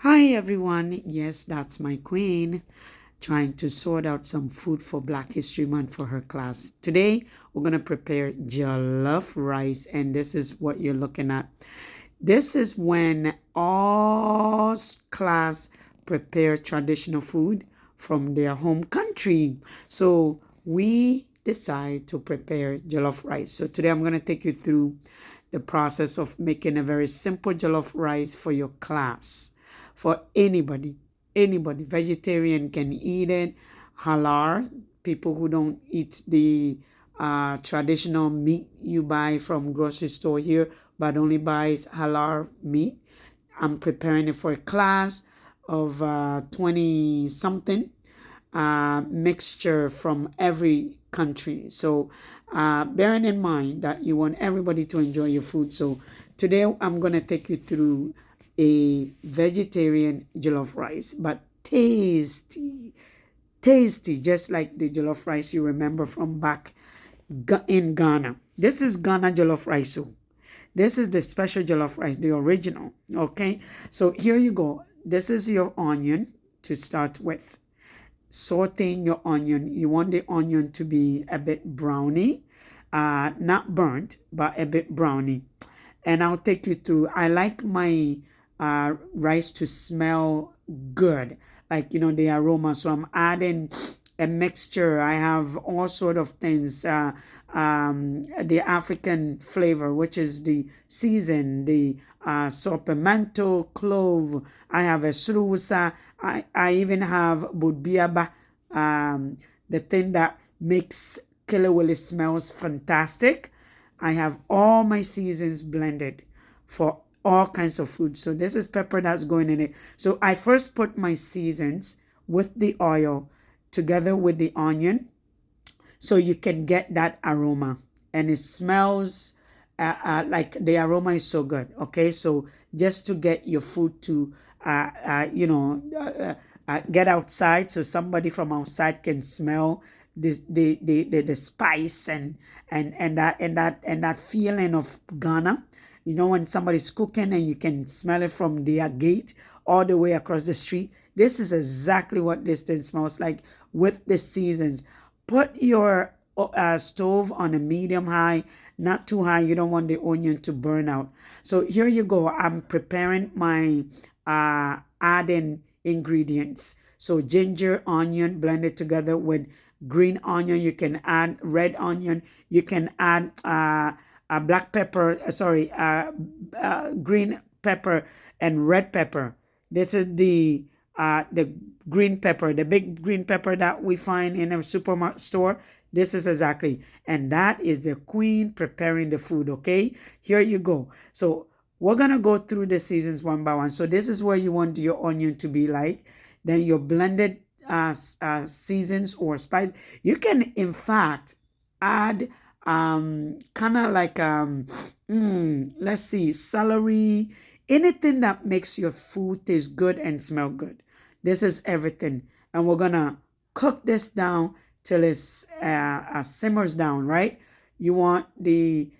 Hi everyone, yes, that's my queen trying to sort out some food for Black History Month for her class. Today we're going to prepare jollof rice, and this is what you're looking at. This is when all class prepare traditional food from their home country. So we decide to prepare jollof rice. So today I'm going to take you through the process of making a very simple jollof rice for your class. For anybody, vegetarian can eat it, halal, people who don't eat the traditional meat you buy from grocery store here, but only buys halal meat. I'm preparing it for a class of 20 something, mixture from every country. So bearing in mind that you want everybody to enjoy your food. So today I'm going to take you through a vegetarian jollof rice, but tasty, just like the jollof rice you remember from back in Ghana. This is Ghana jollof rice. So this is the special jollof rice, the original. Okay, so here you go. This is your onion to start with. Sauteing your onion. You want the onion to be a bit browny, not burnt, but a bit browny. And I'll take you through. I like my rice to smell good, like the aroma. So I'm adding a mixture. I have all sort of things. The African flavor, which is the season, the sorpimento, clove. I have a srusa. I even have budbiaba, the thing that makes kilawilli smells fantastic. I have all my seasons blended for all kinds of food. So this is pepper that's going in it. So I first put my seasons with the oil together with the onion, so you can get that aroma, and it smells like the aroma is so good. Okay, so just to get your food to get outside, so somebody from outside can smell the spice and that feeling of Ghana. When somebody's cooking and you can smell it from their gate all the way across the street. This is exactly what this thing smells like with the seasons. Put your stove on a medium high, not too high. You don't want the onion to burn out. So here you go. I'm preparing my adding ingredients. So ginger, onion blended together with green onion. You can add red onion. You can add black pepper. Green pepper and red pepper. This is the green pepper, the big green pepper that we find in a supermarket store. This is exactly, and that is the queen preparing the food. Okay, here you go. So we're gonna go through the seasons one by one. So this is where you want your onion to be like. Then your blended seasons or spice. You can in fact add kind of like let's see, celery, anything that makes your food taste good and smell good. This is everything, and we're gonna cook this down till it simmers down, right? You want the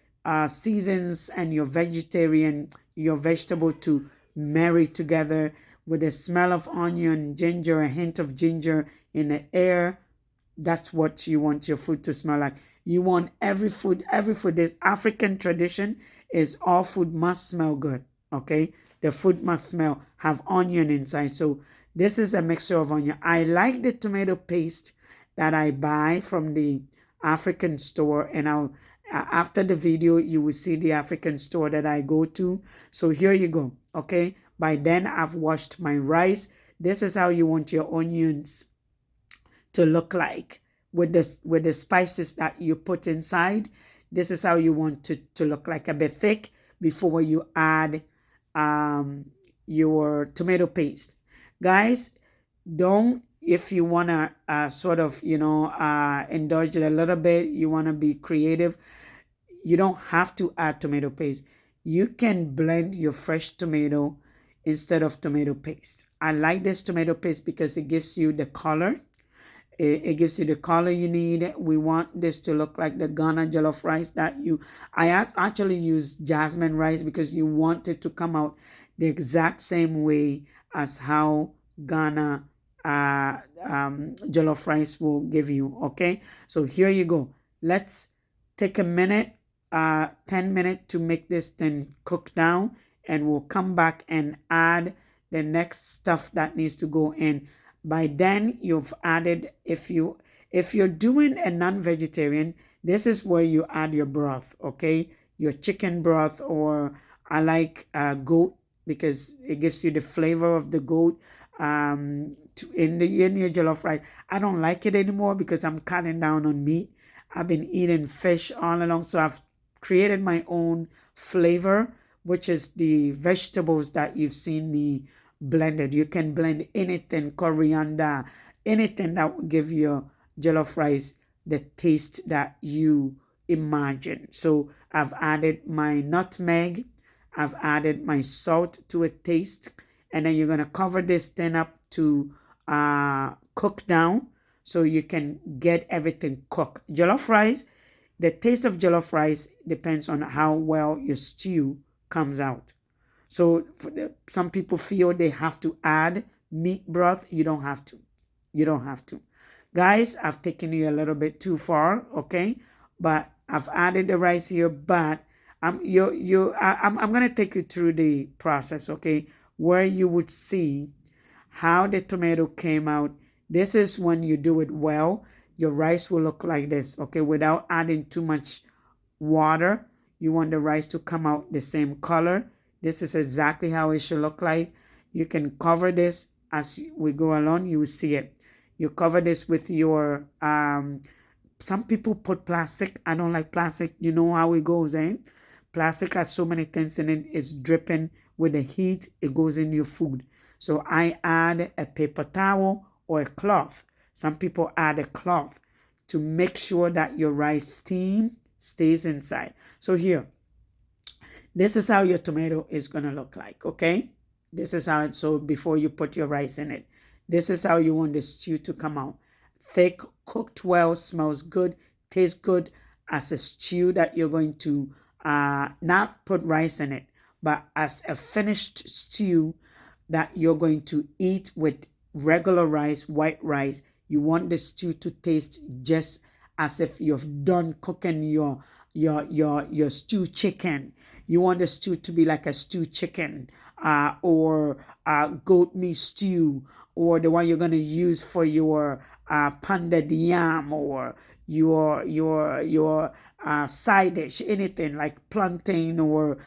seasons and your vegetable to marry together with the smell of onion, ginger, a hint of ginger in the air. That's what you want your food to smell like. You want every food. This African tradition is all food must smell good. Okay, the food must have onion inside. So this is a mixture of onion. I like the tomato paste that I buy from the African store, and I'll after the video you will see the African store that I go to. So here you go. Okay, by then I've washed my rice. This is how you want your onions to look like with the spices that you put inside. This is how you want to look like, a bit thick before you add your tomato paste. Guys, don't, if you want to sort of indulge it a little bit, you want to be creative, you don't have to add tomato paste. You can blend your fresh tomato instead of tomato paste. I like this tomato paste because it gives you the color. It gives you the color you need. We want this to look like the Ghana jollof rice I actually use jasmine rice because you want it to come out the exact same way as how Ghana jollof rice will give you. Okay, so here you go. Let's take a minute, 10 minutes to make this thing cook down, and we'll come back and add the next stuff that needs to go in. By then you've added, if you're doing a non-vegetarian, this is where you add your broth. Okay, your chicken broth, or I like goat, because it gives you the flavor of the goat in your jollof rice. I don't like it anymore because I'm cutting down on meat. I've been eating fish all along, so I've created my own flavor, which is the vegetables that you've seen me blended. You can blend anything, coriander, anything that will give your jollof rice the taste that you imagine. So I've added my nutmeg, I've added my salt to a taste, and then you're going to cover this thing up to cook down so you can get everything cooked. Jollof rice, the taste of jollof rice depends on how well your stew comes out. So some people feel they have to add meat broth. You don't have to. You don't have to. Guys, I've taken you a little bit too far, okay? But I've added the rice here, but I'm gonna take you through the process, okay? Where you would see how the tomato came out. This is when you do it well. Your rice will look like this, okay? Without adding too much water. You want the rice to come out the same color. This is exactly how it should look like. You can cover this as we go along. You will see it. You cover this with your, some people put plastic. I don't like plastic. You know how it goes, eh? Plastic has so many things in it. It's dripping with the heat. It goes in your food. So I add a paper towel or a cloth. Some people add a cloth to make sure that your rice steam stays inside. So here, this is how your tomato is going to look like, okay? This is how it, so before you put your rice in it, this is how you want the stew to come out. Thick, cooked well, smells good, tastes good as a stew that you're going to not put rice in it, but as a finished stew that you're going to eat with regular rice, white rice. You want the stew to taste just as if you've done cooking your stew chicken. You want the stew to be like a stew chicken, or goat meat stew, or the one you're going to use for your pounded yam, or your side dish, anything like plantain or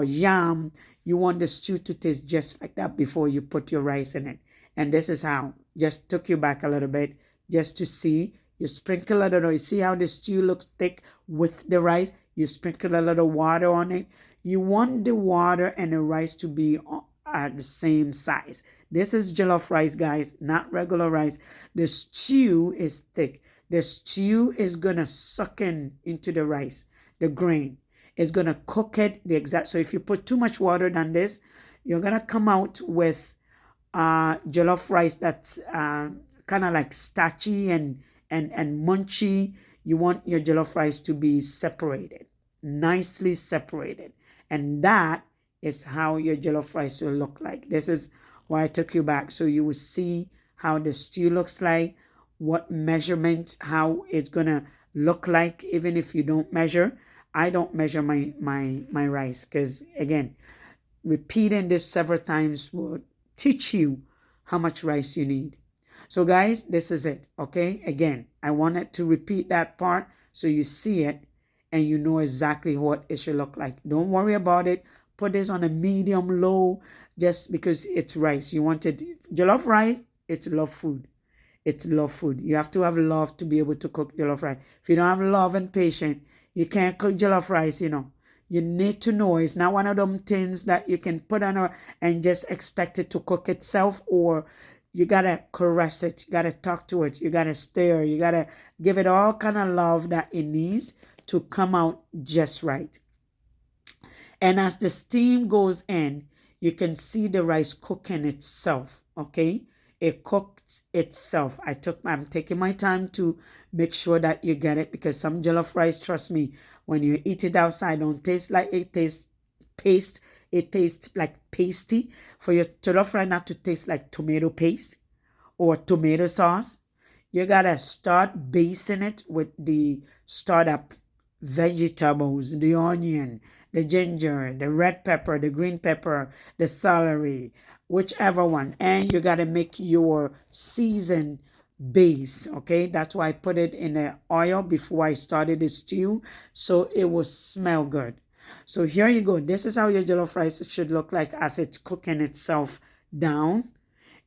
yam. You want the stew to taste just like that before you put your rice in it. And this is how. Just took you back a little bit just to see. You sprinkle a little. You see how the stew looks thick with the rice? You sprinkle a little water on it. You want the water and the rice to be at the same size. This is jollof rice, guys, not regular rice. The stew is thick. The stew is going to suck into the rice, the grain. It's going to cook it the exact. So if you put too much water than this, you're going to come out with jollof rice that's kind of like starchy and munchy. You want your jollof rice to be separated, nicely separated. And that is how your jollof rice will look like. This is why I took you back. So you will see how the stew looks like, what measurement, how it's going to look like, even if you don't measure. I don't measure my rice because, again, repeating this several times will teach you how much rice you need. So guys, this is it, okay? Again, I wanted to repeat that part so you see it and you know exactly what it should look like. Don't worry about it. Put this on a medium low just because it's rice. You want it, jollof rice, it's love food. It's love food. You have to have love to be able to cook jollof rice. If you don't have love and patience, you can't cook jollof rice, you know. You need to know it's not one of them things that you can put on and just expect it to cook itself, or you gotta caress it, you gotta talk to it, you gotta stir, you gotta give it all kind of love that it needs to come out just right. And as the steam goes in, you can see the rice cooking itself, okay? It cooks itself. I'm taking my time to make sure that you get it, because some jollof rice, trust me, when you eat it outside, don't taste like it tastes paste. it tastes like pasty. For your jollof rice not to taste like tomato paste or tomato sauce, you gotta start basting it with the startup vegetables, the onion, the ginger, the red pepper, the green pepper, the celery, whichever one. And you gotta make your seasoned base. Okay, that's why I put it in the oil before I started the stew, so it will smell good. So here you go. This is how your jollof rice should look like as it's cooking itself down,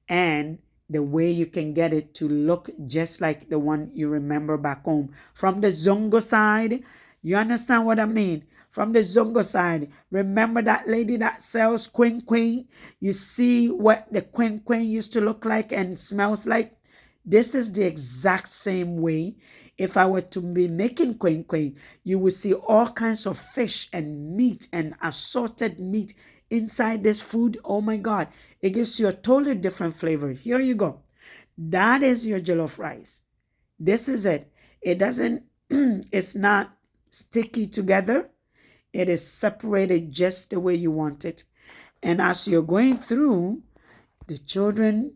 and the way you can get it to look just like the one you remember back home from the Zongo side. You understand what I mean? From the Zongo side, remember that lady that sells queen queen? You see what the queen queen used to look like and smells like? This is the exact same way. If I were to be making queen queen, you will see all kinds of fish and meat and assorted meat inside this food. Oh my God, it gives you a totally different flavor. Here you go. That is your jollof rice. This is it. It doesn't, it's not sticky together. It is separated just the way you want it. And as you're going through, the children,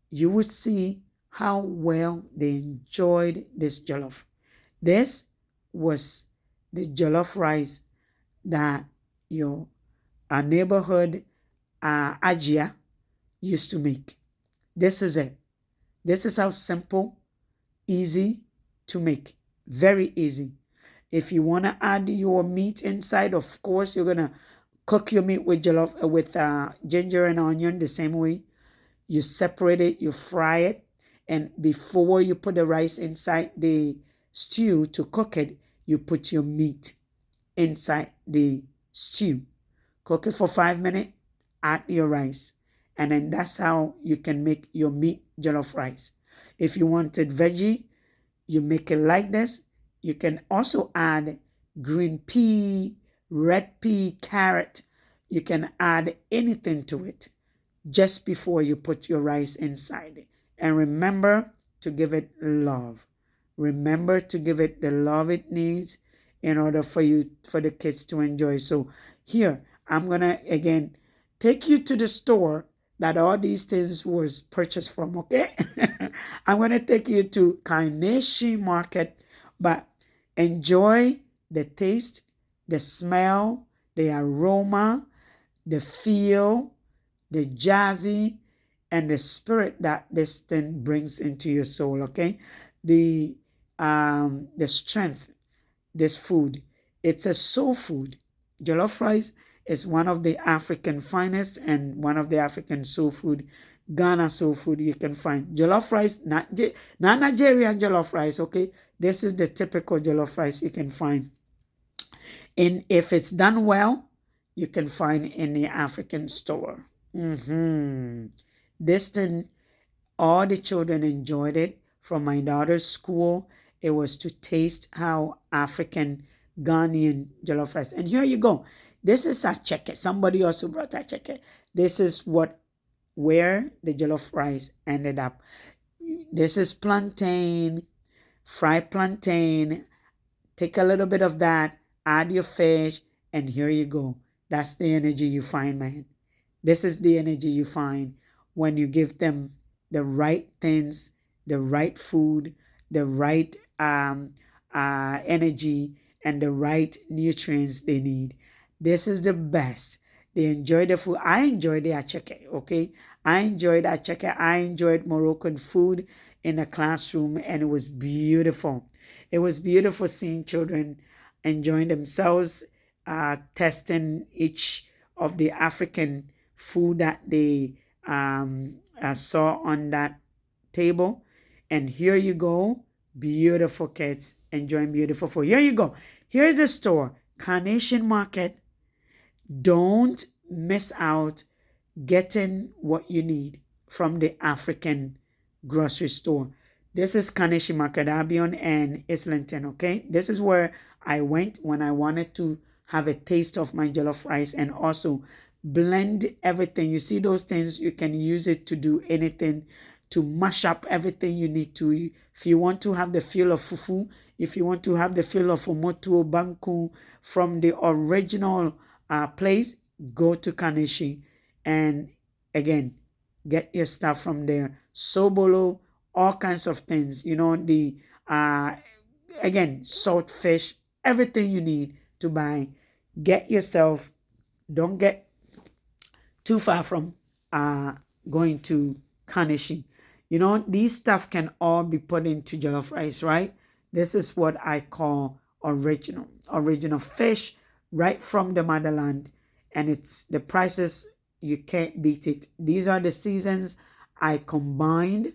you would see how well they enjoyed this jollof. This was the jollof rice that your neighborhood Ajia used to make. This is it. This is how simple, easy to make. Very easy. If you want to add your meat inside, of course, you're going to cook your meat with jollof with ginger and onion the same way. You separate it, you fry it, and before you put the rice inside the stew to cook it, you put your meat inside the stew. Cook it for 5 minutes, add your rice, and then that's how you can make your meat jollof rice. If you wanted veggie, you make it like this. You can also add green pea, red pea, carrot. You can add anything to it just before you put your rice inside. And remember to give it love. Remember to give it the love it needs in order for the kids to enjoy. So here, I'm gonna again take you to the store that all these things was purchased from, okay? I'm gonna take you to Kaineshi Market, but enjoy the taste, the smell, the aroma, the feel, the jazzy, and the spirit that this thing brings into your soul, okay? The strength, this food, it's a soul food. Jollof rice is one of the African finest and one of the African soul food, Ghana soul food you can find. Jollof rice, not Nigerian jollof rice, okay? This is the typical jollof rice you can find. And if it's done well, you can find in the African store. This thing, all the children enjoyed it. From my daughter's school, it was to taste how African Ghanaian jollof rice. And here you go. This is a cheque. Somebody also brought a cheque. This is where the jollof rice ended up. This is plantain, fried plantain. Take a little bit of that, add your fish, and here you go. That's the energy you find, man. This is the energy you find when you give them the right things, the right food, the right energy, and the right nutrients they need. This is the best. They enjoy the food. I enjoyed the acheke, okay? I enjoyed acheke. I enjoyed Moroccan food in the classroom, and it was beautiful. It was beautiful seeing children enjoying themselves, testing each of the African food that they saw on that table. And here you go, beautiful kids enjoying beautiful food. Here you go. Here's the store, Carnation Market. Don't miss out getting what you need from the African grocery store. This is Carnation Market, Albion and Islington, okay? This is where I went when I wanted to have a taste of my jollof rice and also blend everything. You see those things, you can use it to do anything, to mash up everything you need to. If you want to have the feel of fufu, if you want to have the feel of omoto banku from the original place, go to Kanishi and again get your stuff from there. Sobolo, all kinds of things. The uh again, salt fish, everything you need to buy. Get yourself, don't get too far from uh, going to Kanishi. These stuff can all be put into jollof rice, right? This is what I call original fish right from the motherland, and it's the prices, you can't beat it. These are the seasons I combined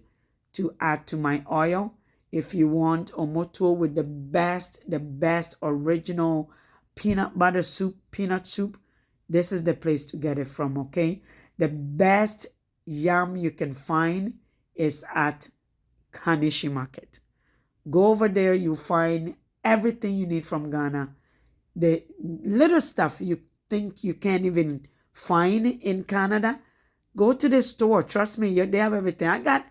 to add to my oil. If you want omoto with the best original peanut butter soup, peanut soup, this is the place to get it from, okay? The best yam you can find is at Kanishi Market. Go over there, you find everything you need from Ghana. The little stuff you think you can't even find in Canada, go to the store. Trust me, they have everything. I got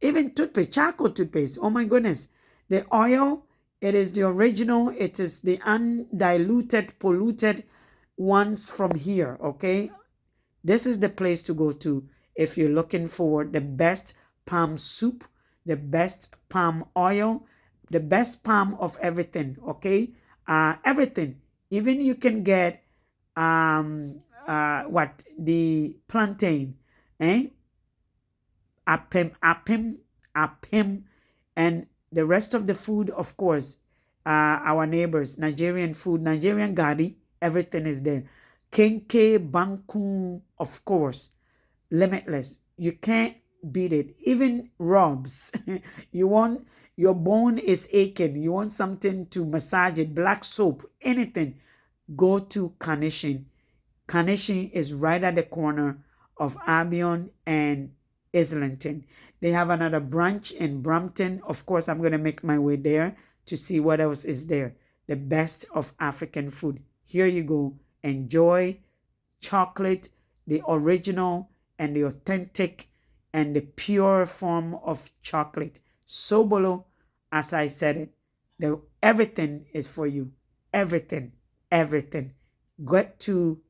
even toothpaste, charcoal toothpaste. Oh my goodness. The oil, it is the original. It is the undiluted, polluted ones from here, okay? This is the place to go to if you're looking for the best palm soup, the best palm oil, the best palm of everything, okay? Everything. Even you can get what the plantain, eh? Apim, and the rest of the food, of course, our neighbors, Nigerian food, Nigerian gari, everything is there. Kenke, banku, of course, limitless. You can't beat it. Even rubs. You want, your bone is aching. You want something to massage it, black soap, anything. Go to Kanishin. Kanishin is right at the corner of Albion and Islington. They have another branch in Brampton. Of course, I'm going to make my way there to see what else is there. The best of African food. Here you go. Enjoy chocolate, the original and the authentic and the pure form of chocolate. Sobolo, as I said it, everything is for you. Everything, everything. Get to